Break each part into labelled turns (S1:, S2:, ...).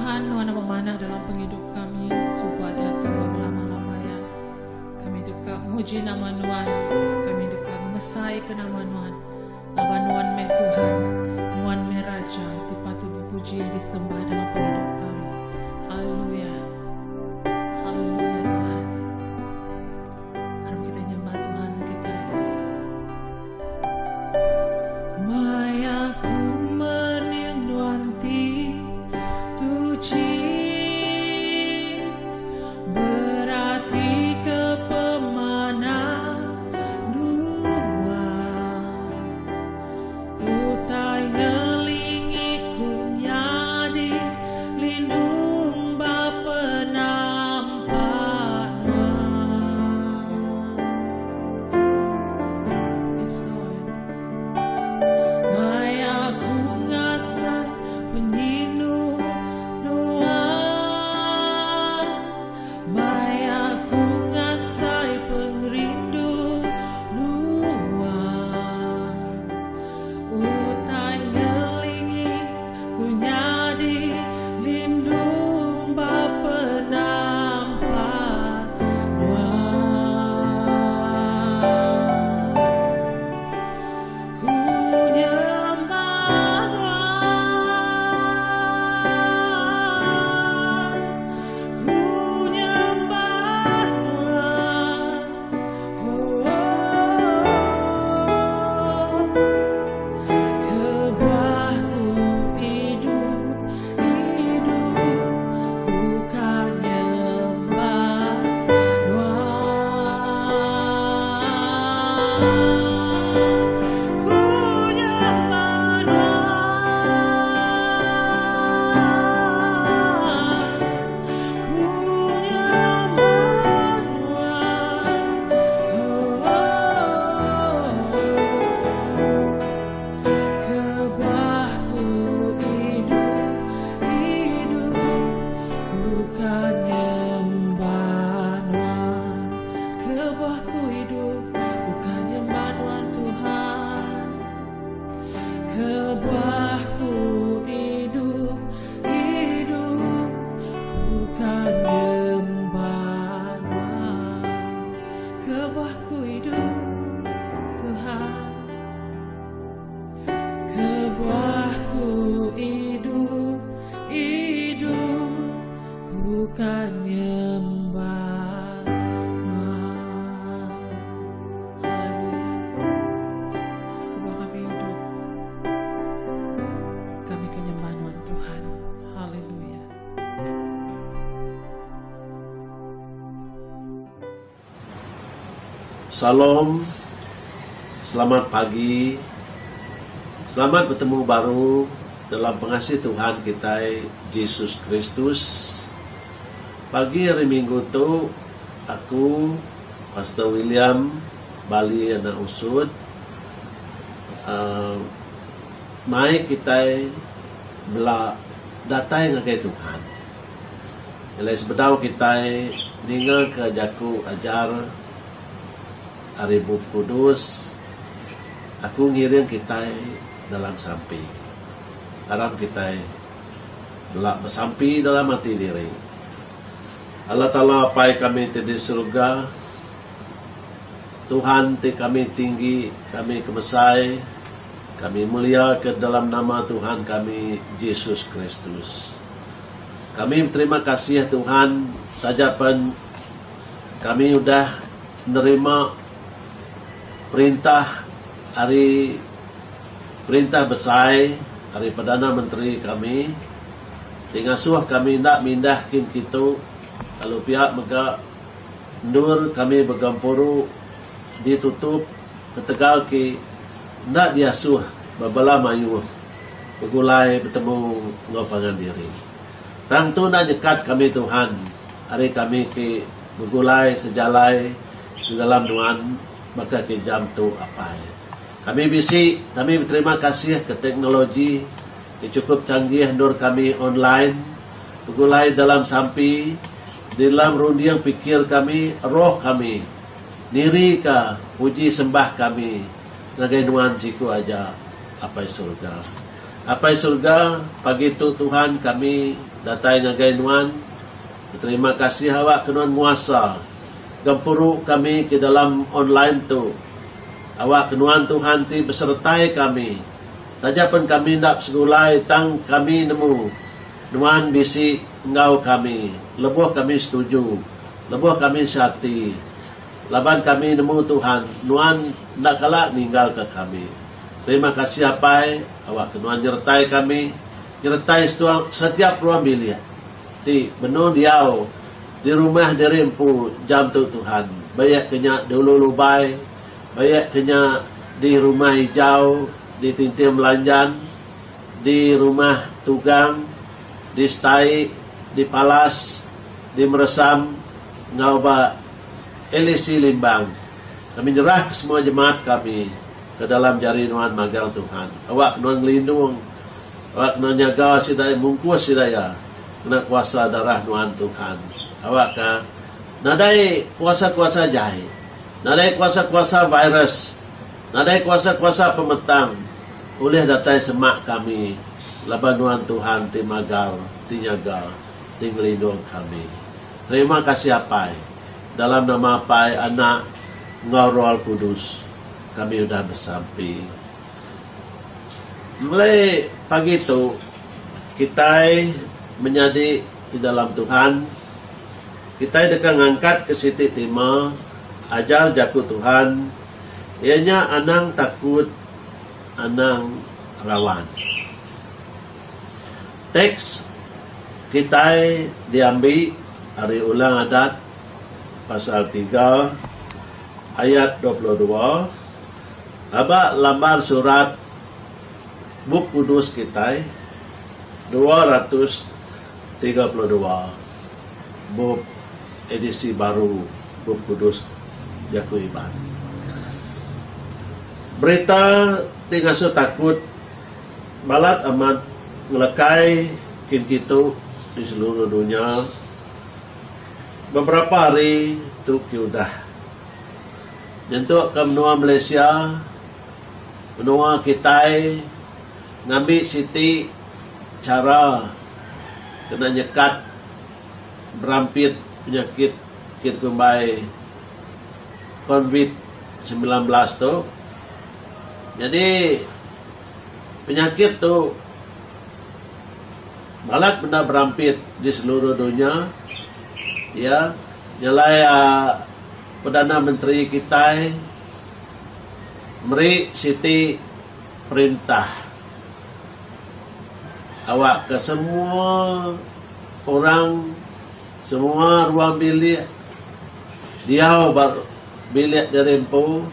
S1: Tuhan, Tuhan pemana dalam penghidup kami supaya Tuhan lama-lama ya. Kami dekat muji nama Tuhan, kami dekat mesai ke nama Tuhan. Nama Tuhan me Tuhan, Tuhan me Raja, dipatut dipuji disembah dalam penghidup kami. Haleluya, haleluya Tuhan. Harap kita nyembah Tuhan kita. Mayaku merinduanti tuci berarti ke pemana dua utai ngelingi kunyadi lindung bapa nampak Mayaku ngasah penyinu doa, Mayaku ngasai pengrindu doa, utai ngelingi kunyadi lindung bapa nampak doa.
S2: Salam, selamat pagi, selamat bertemu baru dalam pengasih Tuhan kita Yesus Kristus. Pagi hari Minggu itu aku Pastor William Bali anak usud mai kita bela datai ngagai Tuhan. Ilai sebedau kita dengar ke jaku ajar Aribu Kudus, aku ngirim kita dalam sampi. Harap kita belak bersampi dalam hati diri. Allah Ta'ala apai kami di surga, Tuhan ti kami tinggi, kami kemesai, kami mulia ke dalam nama Tuhan kami Yesus Kristus. Kami terima kasih Tuhan, tajapan kami udah menerima perintah besar hari Perdana Menteri kami tinggal suah kami nak mindah kim kita kalau pihak mega nur kami begampuru ditutup ketegal ki nak dia suah babala mayu begulai bertemu ngopangan diri tang tu nak nyekat kami Tuhan hari kami ki begulai sejalai di dalam Tuhan maka ke jam tu apa kami bisi kami berterima kasih ke teknologi yang cukup canggih nur kami online begulai dalam sampi dalam rundiang pikir kami roh kami niri ka puji sembah kami nagai nuan siku aja apa surga pagi itu Tuhan kami datai ngagai nuan. Terima kasih awak kenuan nguasa gampuru kami ke dalam online tu. Awak kenuan Tuhan ti besertai kami. Tajapan kami nak segulai tang kami nemu nuan bisi ngau kami. Lebuh kami setuju. Lebuh kami sehati. Laban kami nemu Tuhan. Nuan nak kalah ninggal ke kami. Terima kasih apai. Awak kenuan nyertai kami. Nyertai setiap ruang bilik. Di benar diau. Di rumah dirimpu jam tu Tuhan. Banyak kena dulu lubai. Banyak kena di rumah hijau. Di tintim melanjan. Di rumah tugang. Di stai. Di palas. Di meresam. Ngau elisi limbang. Kami nyerah ke semua jemaat kami ke dalam jari nuan magang Tuhan. Awak nuan melindung. Awak nuan jaga sidaya mungkus sidaya. Kena kuasa darah nuan Tuhan. Awak ka nadai kuasa-kuasa jahe. Nadai kuasa-kuasa virus. Nadai kuasa-kuasa pemetang. Oleh datai semak kami. Laban nuan Tuhan ti magar, ti nyaga, ti ngelindung kami. Terima kasih apai. Dalam nama apai anak Ngau Roh Kudus kami sudah bersampai. Mulai pagi itu kita menjadi di dalam Tuhan. Kita dekat ngangkat ke siti tema ajar jaku Tuhan. Ianya anang takut, anang rawan. Teks kita diambil hari ulang adat pasal 3 ayat 22. Aba lambar surat Buk Kudus kita 232. Buk edisi baru Buk Kudus Jaku Iban. Berita tinggal so takut balat amat ngelekai kin kitu di seluruh dunia. Beberapa hari tu kiudah nyentuk ke menua Malaysia, menua kita ngambil siti cara kena nyekat berampit penyakit kit kumbai COVID-19 tu. Jadi penyakit tu balak benda berampit di seluruh dunia. Ya, nyalai Perdana Menteri kita meri siti perintah awak ke semua orang, semua ruang bilik dia bilik dirempu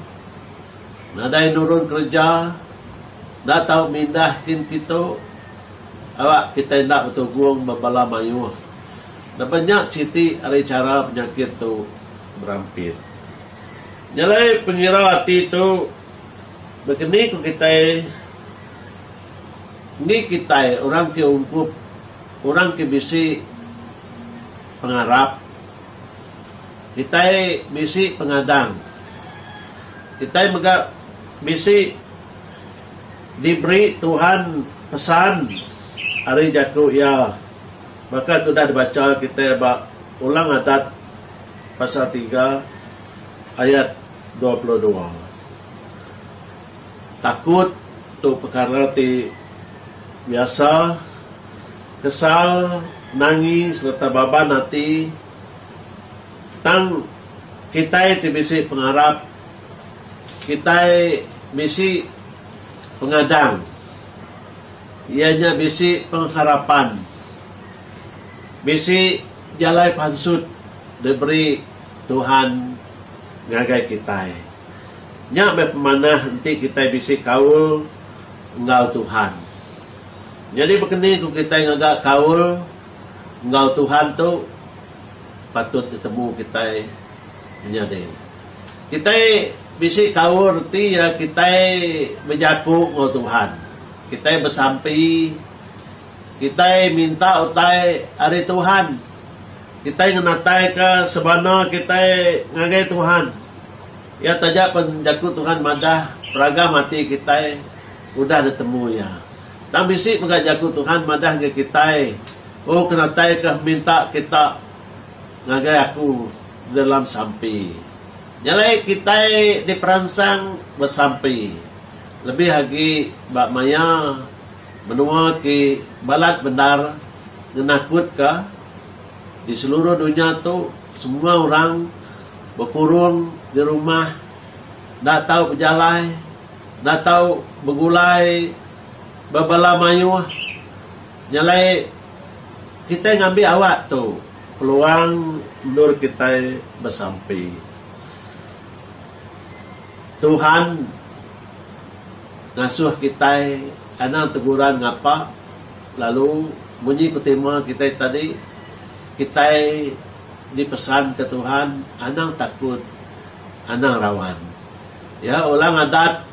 S2: nadai nurun kerja dah tahu mindahkin kita awak kita nak betul guang babala mayuh. Dan banyak siti ada cara penyakit tu berampit. Nyalai pengira hati tu begini ku kita ni kita orang ke ungkup, orang ke bisi pengarap, kita bisi pengadang, kita megak bisi diberi Tuhan pesan hari jaku ya. Maka sudah dibaca kita ulang adat pasal 3 ayat 22. Takut tu perkara ti biasa, kesal, nangis serta baban hati tang kita ti bisi pengharap, kita bisi pengadang, ianya bisi pengharapan. Bisi jalai pansut diberi Tuhan ngagai kita. Nya be pemanah nanti kita bisi kaul ngau Tuhan. Jadi begini ku kita ngagak kaul ngau Tuhan tu patut ditemu kita nyade. Kita bisi kaul ti ya kita menjaku ngau Tuhan. Kita bersampai, kita minta utai hari Tuhan. Kita ngenatai ke sebana kita ngagai Tuhan. Ya tajak penjaku Tuhan madah peraga mati kita udah ditemu ya. Tang bisi mengajaku Tuhan madah ke kita Oh kenatai kah minta kita ngagai aku dalam sampi. Nyalai kita diperangsang bersampi. Lebih lagi Mbak Maya menua ke balat benar menakut kah di seluruh dunia tu semua orang berkurung di rumah, tak tahu berjalan, tak tahu bergulai, berbala mayuh. Nyalai kita ngambil awak tu peluang nur kita bersampai. Tuhan ngasuh kita, anang teguran ngapa, lalu bunyi tema kita tadi, kita dipesan ke Tuhan, anang takut, anang rawan. Ya, ulang adat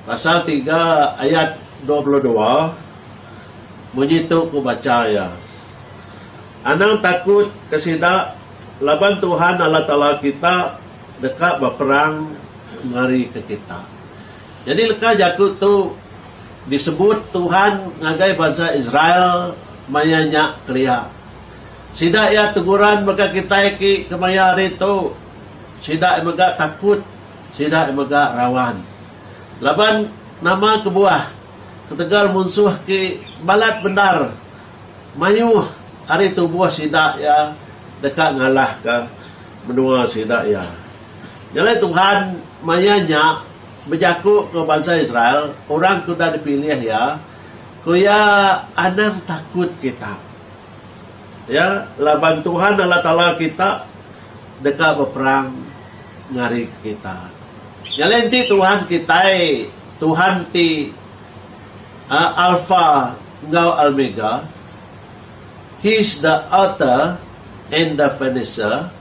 S2: pasal 3 ayat 22, bunyi tu ku baca ya. Anang takut kesidak laban Tuhan Allah Ta'ala kita dekat berperang ngari ke kita. Jadi leka jakut tu disebut Tuhan ngagai bangsa Israel mayanya kelia. Sidak ya teguran maka kita ki kemaya hari tu. Sidak maka takut, sidak maka rawan. Laban nama kebuah ketegal munsuh ki balat benar. Mayuh hari tu buah sidak ya dekat ngalah ke menua sidak ya. Jadi Tuhan mayanya berjakuk ke bangsa Israel, orang tu dah dipilih ya, kuya anang takut kita. Ya, laban Tuhan Allah Ta'ala kita dekat berperang ngari kita. Yang nanti Tuhan kita, Tuhan ti Alpha ngau Omega. He's the author and the finisher.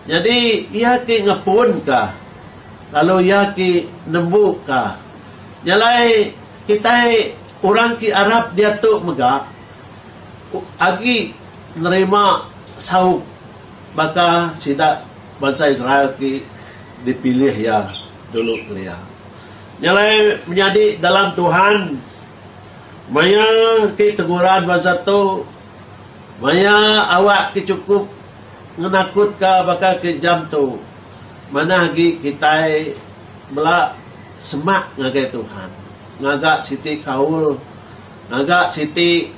S2: Jadi ia ki ngepun kah, lalu ia ki nembuk kah. Nyalai kita orang ki Arab dia tu megak agi nerima sauk, maka sidak bangsa Israel ki dipilih ya dulu dia. Nyalai menjadi dalam Tuhan, maya ki teguran bangsa tu, maya awak ki cukup menakut ka bakal ke jam tu. Mana lagi kita belak semak ngagai Tuhan. Ngagak siti kaul, ngagak siti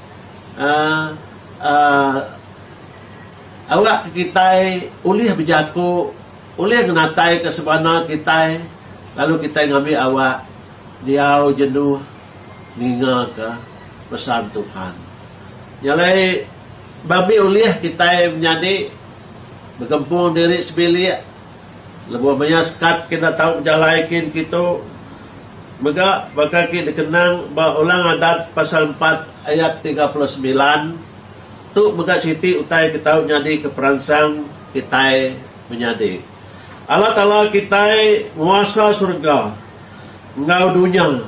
S2: awak kita ulih berjaku, ulih ngenatai ke sebana kita, lalu kita ngambil awak diau jenuh ninga ke pesan Tuhan. Nyalai babi ulih kita menjadi bergempung diri sebilik, lebih banyak sekat kita tahu jalankan kita, maka bakal kita dikenang bahawa ulang adat pasal 4 ayat 39 tu maka siti utai kita menjadi keperangsang kita menjadi Allah Ta'ala kita menguasa surga ngau dunia.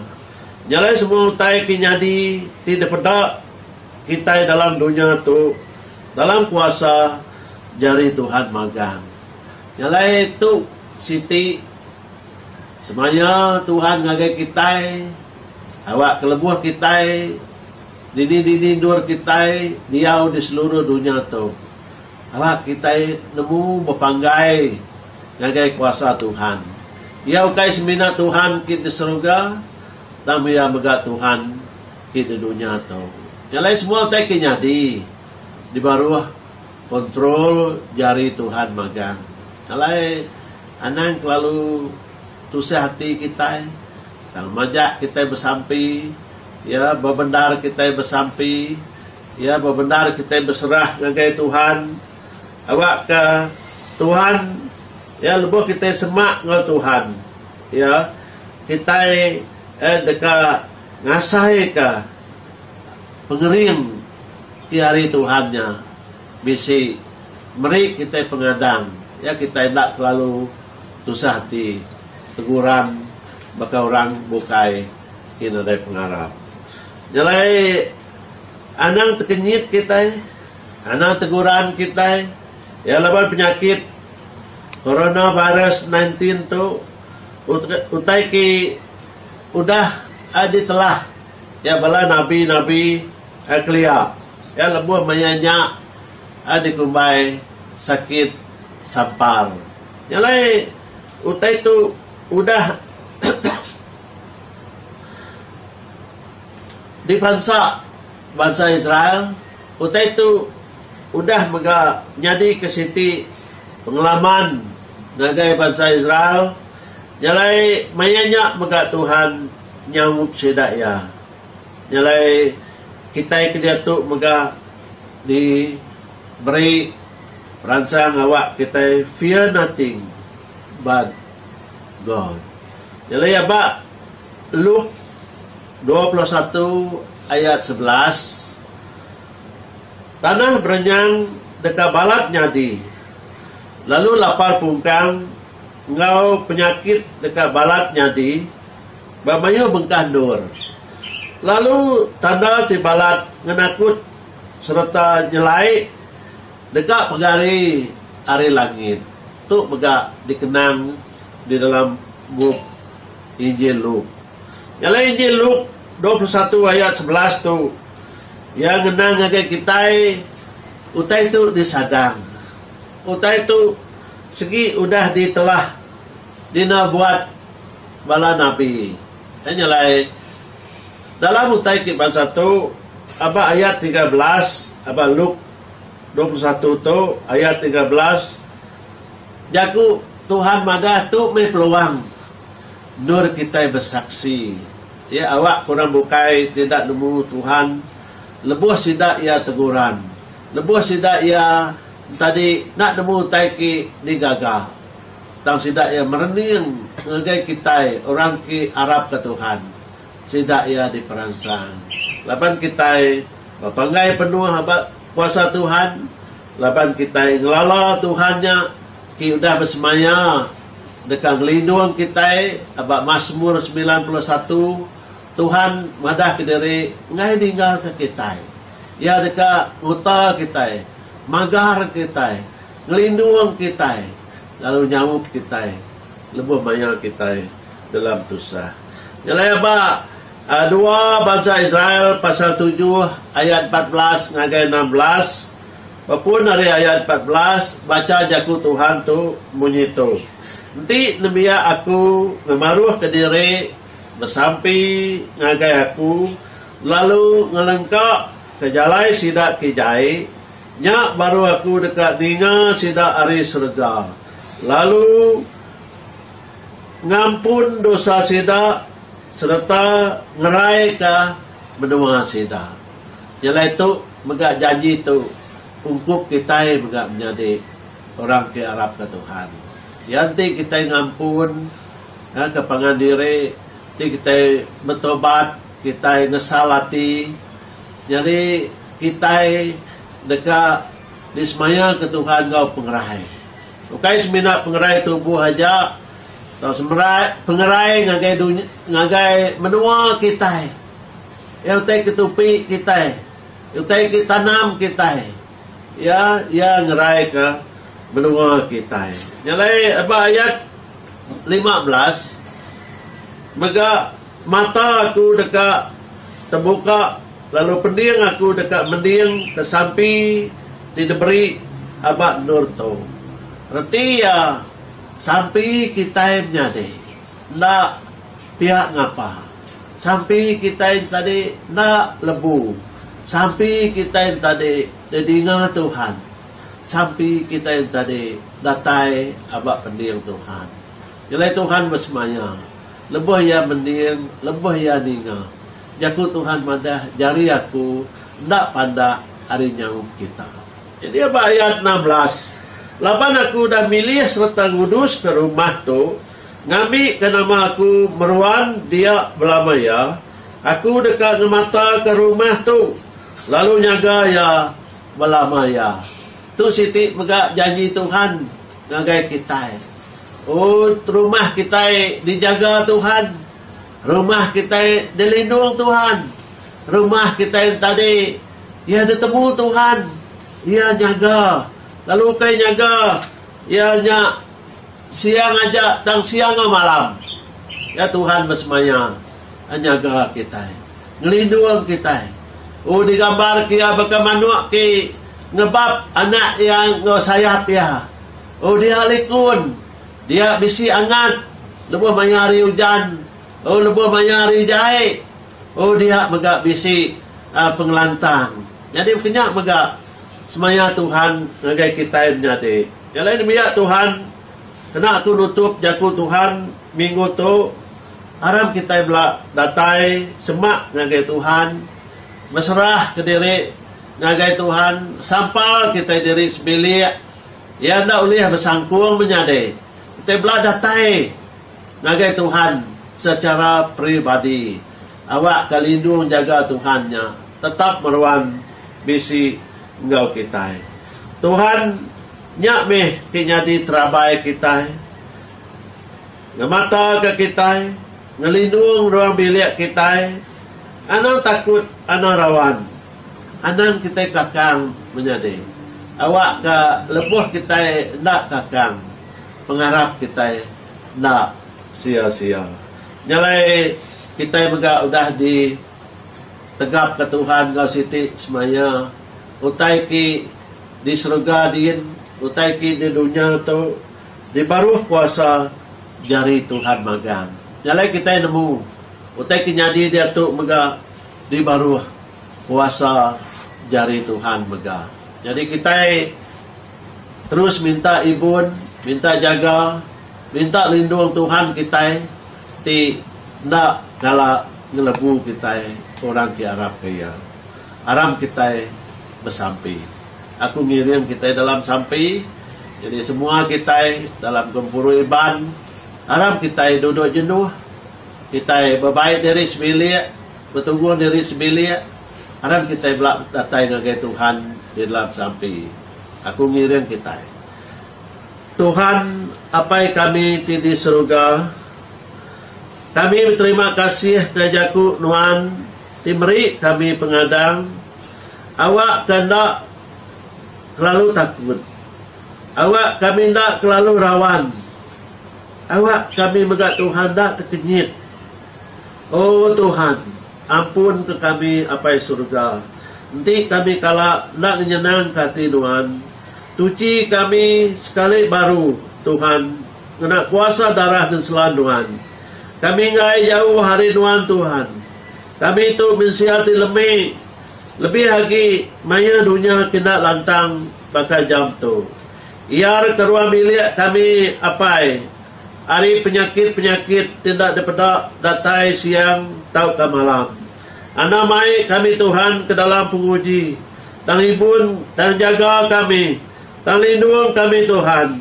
S2: Nyalai semua utai kinyadi tidak pedak kita dalam dunia tu dalam kuasa jari Tuhan magang. Nyalai tu siti semuanya Tuhan ngagai kita, awak kelebuh kita, dini dur kita, diau di seluruh dunia tu. Awak kita nemu berpanggai ngagai kuasa Tuhan. Diau kai semina Tuhan kita surga, dan ia megak Tuhan kita dunia tu. Nyalai semua tak nyadi di bawah kontrol jari Tuhan magang. Nyalai anang lalu tusah hati kita, sang majak kita bersampi, ya berbendar kita bersampi, ya berbendar kita berserah ngagai Tuhan. Awak ke Tuhan, ya lebih kita semak ngau Tuhan, ya kita dekat ngasai ke pengering di hari Tuhannya, bisi meri kita pengadang, ya kita tidak terlalu tusah hati. Teguran bakal orang bukai kena dari pengarap. Nyalai anang terkenyit kita, anang teguran kita, ya lawan penyakit coronavirus 19 tu utai ki udah adi telah ya bala nabi-nabi kelia Ya lebuh mayanya ada kumbai sakit sampar. Yang lain utai itu udah di bangsa Israel, utai itu udah mega nyadi ke siti pengalaman ngagai bangsa Israel. Nyalai mayanya mega Tuhan nyamuk sedaya. Nyalai kita dia tu mega diberi peransang awak kita fear nothing but God. Nyalai apa? Luke 21 ayat 11. Tanah berenyang dekat balat nyadi. Lalu lapar pungkang, ngau penyakit dekat balat nyadi, bamayu bengkandur. Lalu tanda di balat ngenakut serta nyelai dekat pegari ari langit. Tu megak dikenang di dalam buku Injil Luke. Nyalai Injil Luke 21 ayat 11 tu yang ngenang ngagai kita utai tu disadang. Utai itu segi udah ditelah dina buat bala nabi. Hanya lai dalam utai ke bangsa tu apa ayat 13 apa Luke 21 tu ayat 13 jaku Tuhan madah tu me peluang nur kita bersaksi. Ya awak kurang bukai tidak nemu Tuhan, lebuh sidak ia teguran, lebuh sidak ia tadi nak nemu taiki digagah. Tang sidak ia merening ngagai kita orang ki Arab ke Tuhan. Sidak ia diperansang. Laban kita bapanggai penuh habat kuasa Tuhan. Laban kita ngelala Tuhannya ki udah bersemaya dekat ngelindung kita abak Mazmur 91 Tuhan madah ke diri ngai tinggal ke kita. Ya dekat nguta kita, magar kita, ngelindung kita, lalu nyamuk kita, lebuh maya kita dalam dosa. Nyalai apa? Dua bangsa Israel pasal 7 ayat 14 ngagai 16. Walaupun dari ayat 14 baca jaku Tuhan tu bunyi tu. Nanti nebia aku ngemaruh ke diri bersampi ngagai aku lalu ngelengkak kejalai sidak kijai nya baru aku dekat ninga sidak ari serga lalu ngampun dosa sidak serta ngerai ke menua sidak. Nyala itu megak janji tu untuk kita megak menjadi orang ke Arab ke Tuhan. Yanti kita ngampun ke pangan diri, kita bertobat, kita ngesalati. Jadi kita dekat dismaya ke Tuhan kau pengerai. Bukai seminat pengerai tubuh aja. Atau semerai pengerai ngagai dunia, ngagai menua kita. Yang utai ketupi kita. Utai tanam kita. Ya ngerai ke menua kita. Nyalai apa ayat 15. Mega mata aku dekat terbuka, lalu pending aku dekat mending kesampi tidak beri abad nur tu. Reti ya sampai kita menyade nak pihak ngapa, sampai kita tadi nak lebu, sampai kita tadi dedinga Tuhan, sampai kita tadi datai abad pending Tuhan. Jadi Tuhan bersemaya. Lebuh ya mending, lebuh ya ninga. Jaku Tuhan madah jari aku ndak pandak hari nyamuk kita. Jadi apa ayat 16. Laban aku dah milih serta ngudus ke rumah tu, ngambil ke nama aku meruan dia belamaya. Aku dekat ngemata ke rumah tu, lalu nyaga ya belamaya. Tu siti megak janji Tuhan ngagai kita. Oh, rumah kita dijaga Tuhan. Rumah kita dilindung Tuhan. Rumah kita yang tadi ya ditemu Tuhan. Ya jaga. Lalu kau jaga. Ya nyak siang aja dan siang malam. Ya Tuhan bersemaya jaga kita. Ngelindung kita. O digambar kia baka manuk ki ngebab anak yang sayap ya. O dia likun, dia bisi angat, lebuh mayari hujan, o lebuh mayari jahe, o dia megak bisi pengelantang. Jadi kenyak megak semaya Tuhan ngagai kita menjadi. Yang lain biak Tuhan, kena aku nutup jaku Tuhan minggu tu, haram kita belak datai semak ngagai Tuhan, berserah ke diri ngagai Tuhan, sampal kita diri sebilik. Ya ndak boleh bersangkung menyadai. Kita belah datai ngagai Tuhan secara pribadi. Awak kalindung jaga Tuhannya. Tetap meruan bisi engkau kita. Tuhan nyak meh kinyadi terabai kita. Ngamata ke kita. Ngelindung ruang bilik kita. Anang takut, anang rawan. Anang kita kakang menyadai. Awak ke lebuh kita nak kakang, pengharap kita nak sia-sia. Nyalai kita juga udah di tegap ke Tuhan kau siti semaya. Utai ki di surga din, utai ki di dunia tu di baruh kuasa jari Tuhan magang. Nyalai kita nemu, utai ki nyadi dia tu mega di baruh kuasa jari Tuhan mega. Jadi kita terus minta ibun, minta jaga, minta lindung Tuhan kita, ti nak kala ngelebu kita orang ke Arab kaya. Aram kita bersampi. Aku ngirim kita dalam sampi. Jadi semua kita dalam gempuru iban. Aram kita duduk jenuh. Kita berbaik dari sebilik, bertunggu dari sebilik. Aram kita belak datai ngagai Tuhan di dalam sampi. Aku ngirim kita. Tuhan, apai kami di surga. Kami berterima kasih kejaku Nuan timeri kami pengadang. Awak kendak terlalu takut. Awak kami nak terlalu rawan. Awak kami megat Tuhan nak terkenyit. Oh Tuhan, ampun ke kami apai surga. Nanti kami kala nak menyenang hati Tuhan. Tuci kami sekali baru Tuhan. Kena kuasa darah dan selan Tuhan. Kami ngai jauh hari Tuhan. Kami itu mensiati lemih. Lebih lagi maya dunia kena lantang bakal jam tu. Iar keruang milik kami apai. Hari penyakit-penyakit tidak dapat datai siang tau ke malam. Anak mai kami Tuhan ke dalam penguji. Tang ibun, tang jaga kami. Tang lindung kami Tuhan.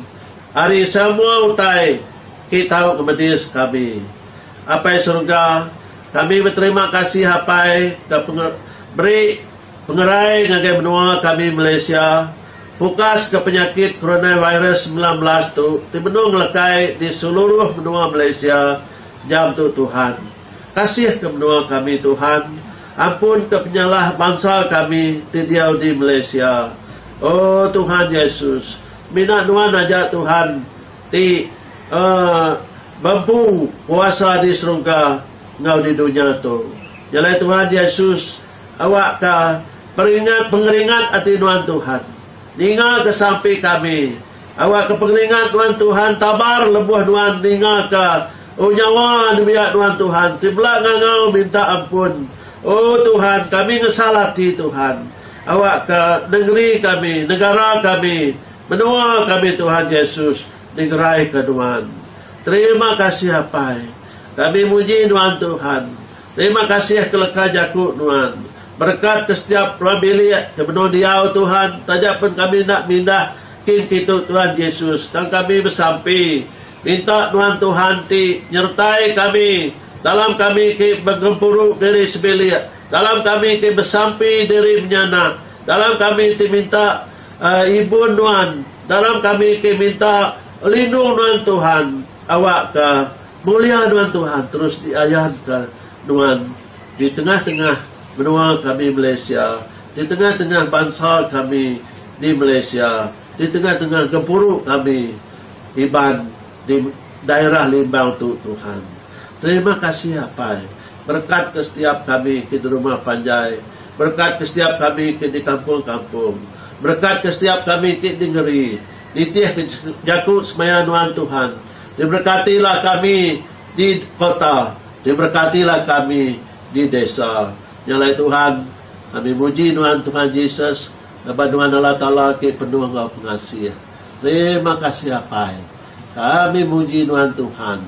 S2: Hari semua utai kita kemedis kami. Apai surga, kami berterima kasih apai ke beri pengerai ngagai benua kami Malaysia. Fokus ke penyakit coronavirus 19 tu tibenung lekai di seluruh benua Malaysia jam tu Tuhan. Kasih ke benua kami Tuhan. Ampun ke penyalah bangsa kami tidiau di Malaysia. Oh Tuhan Yesus, minat nuan aja Tuhan ti mampu kuasa di surga ngau di dunia tu. Jalai Tuhan Yesus, awak ka pengeringat hati nuan Tuhan. Ninga ke sampai kami. Awak ke pengeringat nuan Tuhan, tabar lebuh nuan ninga ke nyawa biak nuan Tuhan. Tibla ngau minta ampun. Oh Tuhan, kami ngesalati Tuhan. Awak ke negeri kami, negara kami, menua kami Tuhan Yesus, digerai ke Tuhan. Terima kasih apai. Kami muji Tuhan Tuhan. Terima kasih keleka jaku Tuhan. Berkat ke setiap bilik ke benua diau Tuhan. Tajak pun kami nak mindah kin kita Tuhan Yesus. Dan kami bersampi. Minta Tuhan ti nyertai kami. Dalam kami ke bergempuruk dari sebelia. Dalam kami ke bersampi dari menyana. Dalam kami ke minta ibun Tuhan. Dalam kami ke minta lindung Tuhan. Awak ke mulia Tuhan. Terus diayat ke Tuhan. Di tengah-tengah benua kami Malaysia. Di tengah-tengah bangsa kami di Malaysia. Di tengah-tengah gempuruk kami. Iban di daerah Limbang Tuhan. Terima kasih apai. Berkat ke setiap kami ke rumah Panjai. Berkat ke setiap kami di kampung-kampung. Berkat ke setiap kami di negeri. Nitiah ke jaku semayanuan Tuhan. Diberkatilah kami di kota. Diberkatilah kami di desa. Nyalai Tuhan, kami muji Tuhan Yesus. Dapat Tuhan Allah Ta'ala ke penuh engkau pengasih. Terima kasih apai. Kami muji Tuhan.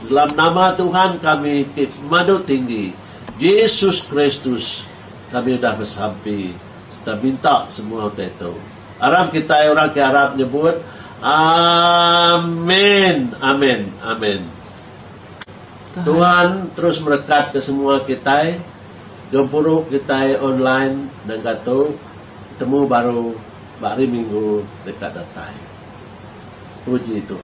S2: Dalam nama Tuhan kami ke madu tinggi. Yesus Kristus. Kami dah bersampai. Kita minta semua itu. Arab kita orang ke Arab nyebut amin, amin, amin. Tuhan terus berkat ke semua kita. Gempuru kita online dan kata temu baru hari Minggu dekat datang. Puji Tuhan.